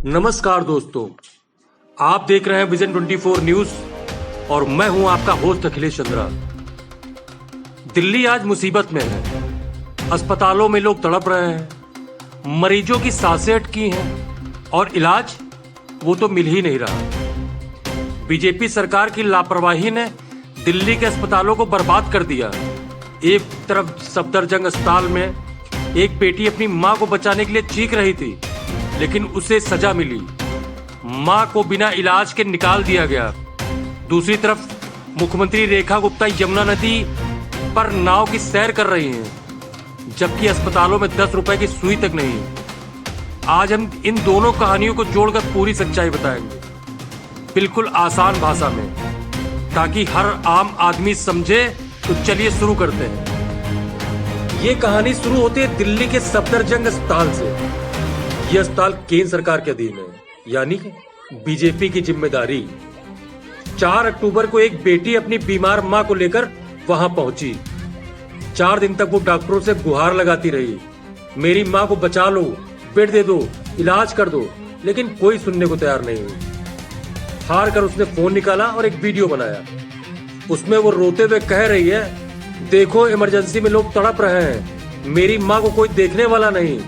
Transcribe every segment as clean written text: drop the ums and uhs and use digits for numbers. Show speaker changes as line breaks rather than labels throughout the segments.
नमस्कार दोस्तों, आप देख रहे हैं विजन 24 न्यूज और मैं हूं आपका होस्ट अखिलेश चंद्रा। दिल्ली आज मुसीबत में है। अस्पतालों में लोग तड़प रहे हैं, मरीजों की सांसें अटकी हैं और इलाज वो तो मिल ही नहीं रहा। बीजेपी सरकार की लापरवाही ने दिल्ली के अस्पतालों को बर्बाद कर दिया। एक तरफ सफदरजंग अस्पताल में एक बेटी अपनी मां को बचाने के लिए चीख रही थी, लेकिन उसे सजा मिली। मां को बिना इलाज के निकाल दिया गया। दूसरी तरफ मुख्यमंत्री रेखा गुप्ता यमुना नदी पर नाव की सैर कर रही हैं, जबकि अस्पतालों में 10 रुपए की सुई तक नहीं। आज हम इन दोनों कहानियों को जोड़कर पूरी सच्चाई बताएंगे, बिल्कुल आसान भाषा में, ताकि हर आम आदमी समझे। तो चलिए शुरू करते हैं। ये कहानी शुरू होती है दिल्ली के सफदरजंग अस्पताल से। यह अस्पताल केंद्र सरकार के अधीन है, यानी कि बीजेपी की जिम्मेदारी। 4 अक्टूबर को एक बेटी अपनी बीमार मां को लेकर वहां पहुंची। 4 दिन तक वो डॉक्टरों से गुहार लगाती रही, मेरी मां को बचा लो, बेड दे दो, इलाज कर दो, लेकिन कोई सुनने को तैयार नहीं हुई। हार कर उसने फोन निकाला और एक वीडियो बनाया। उसमें वो रोते हुए कह रही है, देखो इमरजेंसी में लोग तड़प रहे हैं, मेरी मां को कोई देखने वाला नहीं,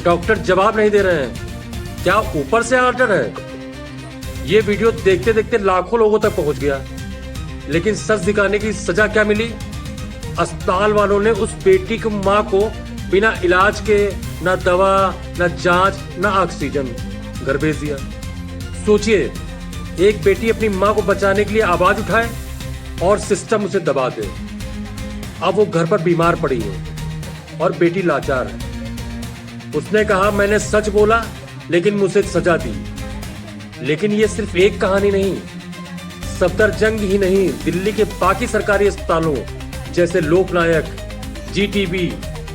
डॉक्टर जवाब नहीं दे रहे हैं, क्या ऊपर से ऑर्डर है। ये वीडियो देखते देखते लाखों लोगों तक पहुंच गया, लेकिन सच दिखाने की सजा क्या मिली? अस्पताल वालों ने उस बेटी की मां को बिना इलाज के ना दवा, ना जांच, ना ऑक्सीजन घर भेज दिया। सोचिए, एक बेटी अपनी मां को बचाने के लिए आवाज उठाए और सिस्टम उसे दबा दे। अब वो घर पर बीमार पड़ी है और बेटी लाचार है। उसने कहा, मैंने सच बोला लेकिन मुझे सजा दी। लेकिन ये सिर्फ एक कहानी नहीं, सफदरजंग ही नहीं, दिल्ली के बाकी सरकारी अस्पतालों जैसे लोकनायक, जीटीबी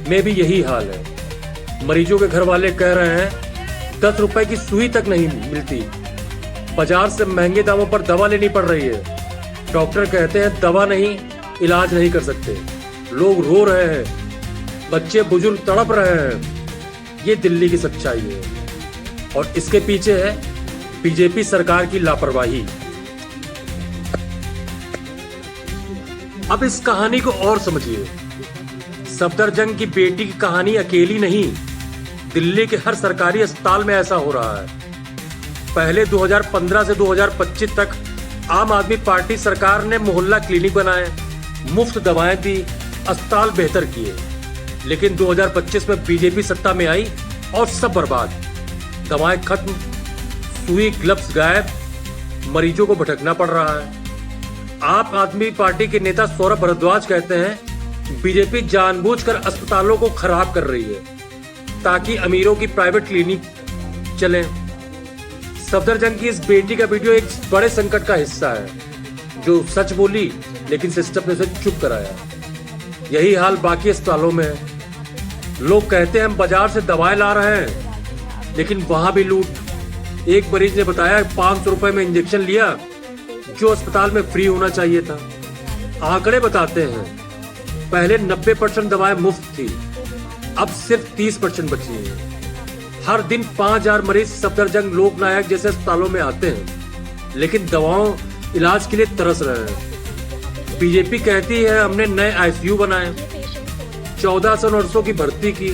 में भी यही हाल है। मरीजों के घर वाले कह रहे हैं 10 रुपए की सुई तक नहीं मिलती, बाजार से महंगे दामों पर दवा लेनी पड़ रही है। डॉक्टर कहते हैं दवा नहीं, इलाज नहीं कर सकते। लोग रो रहे हैं, बच्चे बुजुर्ग तड़प रहे हैं। ये दिल्ली की सच्चाई है और इसके पीछे है बीजेपी सरकार की लापरवाही। अब इस कहानी को और समझिए। सफदरजंग की बेटी की कहानी अकेली नहीं, दिल्ली के हर सरकारी अस्पताल में ऐसा हो रहा है। पहले 2015 से 2025 तक आम आदमी पार्टी सरकार ने मोहल्ला क्लिनिक बनाए, मुफ्त दवाएं दी, अस्पताल बेहतर किए। लेकिन 2025 में बीजेपी सत्ता में आई और सब बर्बाद। दवाएं खत्म, सुई ग्लव्स गायब, मरीजों को भटकना पड़ रहा है। आप आदमी पार्टी के नेता सौरभ भारद्वाज कहते हैं बीजेपी जानबूझकर अस्पतालों को खराब कर रही है ताकि अमीरों की प्राइवेट क्लिनिक चले। सफदरजंग की इस बेटी का वीडियो एक बड़े संकट का हिस्सा है, जो सच बोली लेकिन सिस्टम ने उसे चुप कराया। यही हाल बाकी अस्पतालों में है। लोग कहते हैं हम बाजार से दवाएं ला रहे हैं, लेकिन वहां भी लूट। एक मरीज ने बताया 500 रुपए में इंजेक्शन लिया, जो अस्पताल में फ्री होना चाहिए था। आंकड़े बताते हैं पहले 90% दवाएं मुफ्त थी, अब सिर्फ 30% बची है। हर दिन 5000 मरीज सफदरजंग लोकनायक जैसे अस्पतालों में आते हैं, लेकिन दवाओं इलाज के लिए तरस रहे हैं। बीजेपी कहती है हमने नए आईसीयू बनाए, 1400 नर्सों की भर्ती की,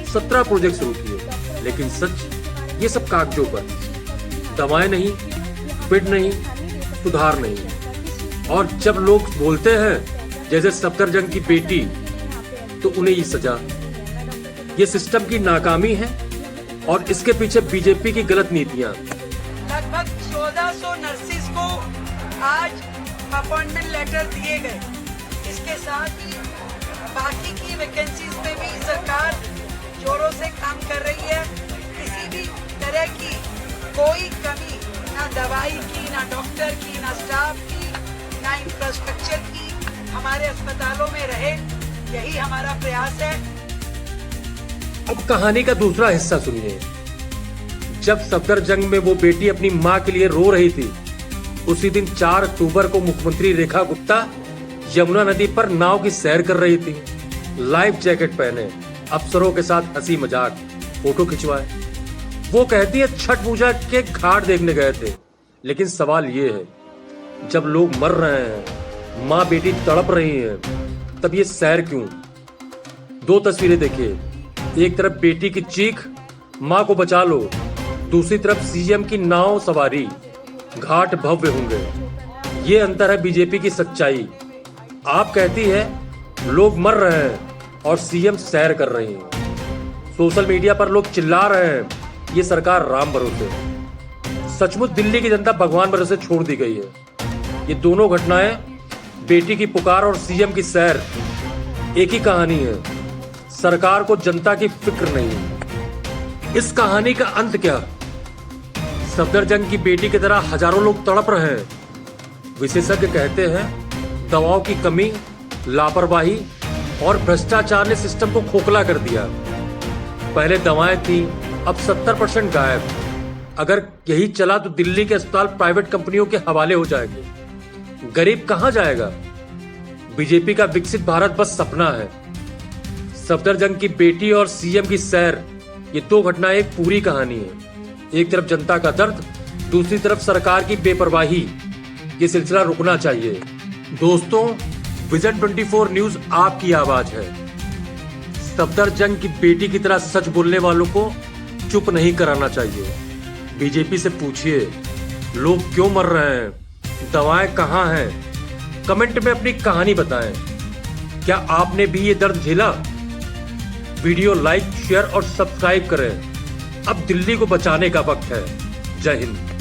17 प्रोजेक्ट शुरू किए, लेकिन सच ये सब कागजों पर। दवाएं नहीं, बेड नहीं, सुधार नहीं। और जब लोग बोलते हैं जैसे सफदरजंग की बेटी, तो उन्हें ये सजा। ये सिस्टम की नाकामी है और इसके पीछे बीजेपी की गलत नीतियां।
लगभग 1400 नर्सिस को आज अपॉइंटमेंट लेटर दिए गए। इसके साथ ही बाकी की वैकेंसीज पे भी सरकार जोरों से काम कर रही है। किसी भी तरह की कोई कमी ना दवाई की, ना डॉक्टर की, ना स्टाफ की, ना इंफ्रास्ट्रक्चर की हमारे अस्पतालों में रहे, यही हमारा प्रयास है।
अब कहानी का दूसरा हिस्सा सुनिए। जब सफदरजंग में वो बेटी अपनी मां के लिए रो रही थी, उसी दिन 4 अक्टूबर को मुख्यमंत्री रेखा गुप्ता यमुना नदी पर नाव की सैर कर रही थी। लाइफ जैकेट पहने, अफसरों के साथ हंसी मजाक, फोटो खिंचवाए। वो कहती है छठ पूजा के घाट देखने गए थे, लेकिन सवाल ये है, जब लोग मर रहे हैं, माँ बेटी तड़प रही हैं, तब ये सैर क्यों? दो तस्वीरें देखिए, एक तरफ बेटी की चीख, माँ को बचा लो, दूसरी तरफ सीएम की नाव सवारी, घाट भव्य होंगे। ये अंतर है बीजेपी की सच्चाई। आप कहती है लोग मर रहे हैं और सीएम सैर कर रही है। सोशल मीडिया पर लोग चिल्ला रहे हैं ये सरकार राम भरोसे। सचमुच दिल्ली की जनता भगवान भरोसे छोड़ दी गई है। ये दोनों घटनाएं, बेटी की पुकार और सीएम की सैर, एक ही कहानी है। सरकार को जनता की फिक्र नहीं। इस कहानी का अंत क्या? सफदरजंग की बेटी की तरह हजारों लोग तड़प रहे हैं। विशेषज्ञ कहते हैं दवाओं की कमी, लापरवाही और भ्रष्टाचार ने सिस्टम को खोखला कर दिया। पहले दवाएं थी, अब 70% गायब। अगर यही चला तो दिल्ली के अस्पताल प्राइवेट कंपनियों के हवाले हो जाएंगे। गरीब कहां जाएगा? बीजेपी का विकसित भारत बस सपना है। सफदरजंग की बेटी और सीएम की सैर, ये दो घटनाएं एक पूरी कहानी है। एक तरफ जनता का दर्द, दूसरी तरफ सरकार की बेपरवाही। ये सिलसिला रुकना चाहिए। दोस्तों, विजन 24 न्यूज आपकी आवाज है। सफदरजंग की बेटी की तरह सच बोलने वालों को चुप नहीं कराना चाहिए। बीजेपी से पूछिए लोग क्यों मर रहे हैं, दवाएं कहां हैं? कमेंट में अपनी कहानी बताएं। क्या आपने भी ये दर्द झेला? वीडियो लाइक, शेयर और सब्सक्राइब करें। अब दिल्ली को बचाने का वक्त है। जय हिंद।